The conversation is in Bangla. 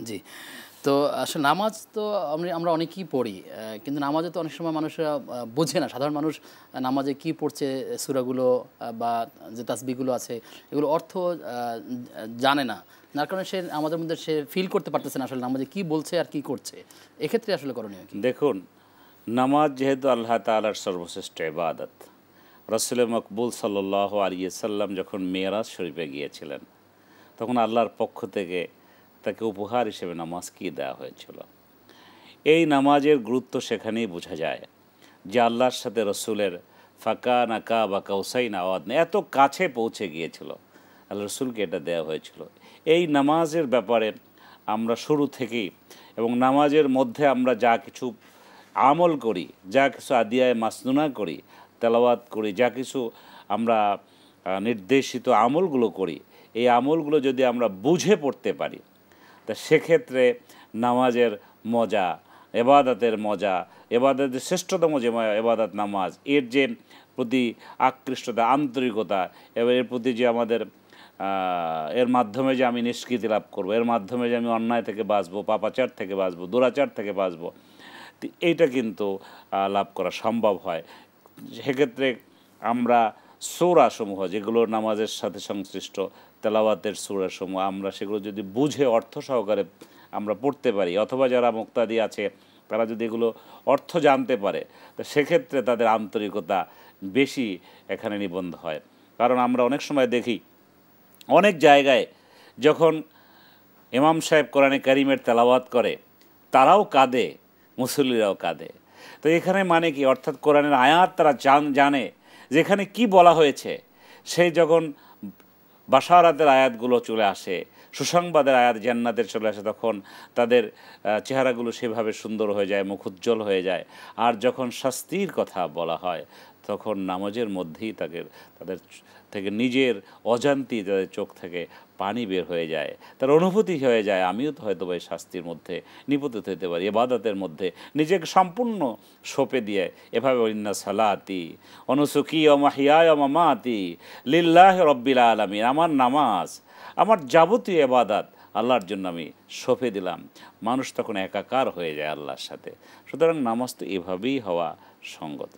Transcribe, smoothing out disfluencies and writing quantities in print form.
জি। তো আসলে নামাজ তো আমরা অনেকেই পড়ি। কিন্তু নামাজে তো অনেক সময় মানুষরা বোঝে না। সাধারণ মানুষ নামাজে কি পড়ছে সূরাগুলো বা যে তাসবিহগুলো আছে এগুলো অর্থ জানে না। যার কারণে সে আমাদের মধ্যে সে ফিল করতে পারতেছে না আসলে নামাজে কি বলছে আর কি করছে। এক্ষেত্রে আসলে করণীয় কি? দেখুন, নামাজ যেহেতু আল্লাহ তাআলার সর্বশ্রেষ্ঠ ইবাদত, রাসূল মকবুল সাল্লাল্লাহু আলাইহি সাল্লাম যখন মেরাজ শরীফে গিয়েছিলেন, তখন আল্লাহর পক্ষ থেকে তাকে উপহার হিসেবে নামাজকে দেওয়া হয়েছিল। এই নামাজের গুরুত্ব সেখানেই বোঝা যায় যে আল্লাহর সাথে রসুলের ফাঁকা নাকা বা কাউসাইন আওয়াদ নেই, এত কাছে পৌঁছে গিয়েছিল, আল্লাহ রসুলকে এটা দেওয়া হয়েছিল। এই নামাজের ব্যাপারে আমরা শুরু থেকেই এবং নামাজের মধ্যে আমরা যা কিছু আমল করি, যা কিছু আদিয়ায় মাসনুনা করি, তেলাওয়াত করি, যা কিছু আমরা নির্দেশিত আমলগুলো করি, এই আমলগুলো যদি আমরা বুঝে পড়তে পারি, তা সেক্ষেত্রে নামাজের মজা, এবাদতের মজা, এবাদতের শ্রেষ্ঠতম যে এবাদত নামাজ, এর যে প্রতি আকৃষ্টতা, আন্তরিকতা এবং এর প্রতি যে আমাদের এর মাধ্যমে যে আমি নিষ্কৃতি লাভ করবো, এর মাধ্যমে যে আমি অন্যায় থেকে বাঁচবো, পাপাচার থেকে বাঁচবো, দুরাচার থেকে বাঁচবো, এইটা কিন্তু লাভ করা সম্ভব হয়। সেক্ষেত্রে আমরা সূরাসমূহ যেগুলো নামাজের সাথে সংশ্লিষ্ট, তেলাওয়াতের সূরাসমূহ, আমরা সেগুলো যদি বুঝে অর্থ সহকারে আমরা পড়তে পারি, অথবা যারা মুক্তাদি আছে তারা যদি এগুলো অর্থ জানতে পারে, তো সেক্ষেত্রে তাদের আন্তরিকতা বেশি এখানে নিবন্ধ হয়। কারণ আমরা অনেক সময় দেখি অনেক জায়গায় যখন ইমাম সাহেব কোরআনে কারিমের তেলাওয়াত করে, তারাও কাঁদে, মুসল্লিরাও কাঁদে। তো এখানে মানে কি, অর্থাৎ কোরআনের আয়াত তারা জানে যেখানে কি বলা হয়েছে। সেই যখন বাশারাতের আয়াতগুলো চলে আসে, সুসংবাদের আয়াত জান্নাতের চলে আসে, তখন তাদের চেহারাগুলো সেভাবে সুন্দর হয়ে যায়, মুখ উজ্জ্বল হয়ে যায়। আর যখন শাস্তির কথা বলা হয়, তখন নামাজের মধ্যেই তাদের থেকে নিজের অজান্তেই তাদের চোখ থেকে পানি বের হয়ে যায়, তার অনুভূতি হয়ে যায় আমিও তো হয়তো এই শাস্তির মধ্যে নিপতিত হতে পারি, ইবাদতের মধ্যে নিজেকে সম্পূর্ণ সঁপে দিয়ে এভাবে ইন্না সালাতি অনুসুকি ও মাহিয়ায় ও মামাতি লিল্লাহি রাব্বিল আলামিন, আমার নামাজ, আমার যাবতীয় ইবাদত আল্লাহর জন্য আমি সঁপে দিলাম। মানুষ তখন একাকার হয়ে যায় আল্লাহর সাথে। সুতরাং নামাজ তো এভাবেই হওয়া সঙ্গত।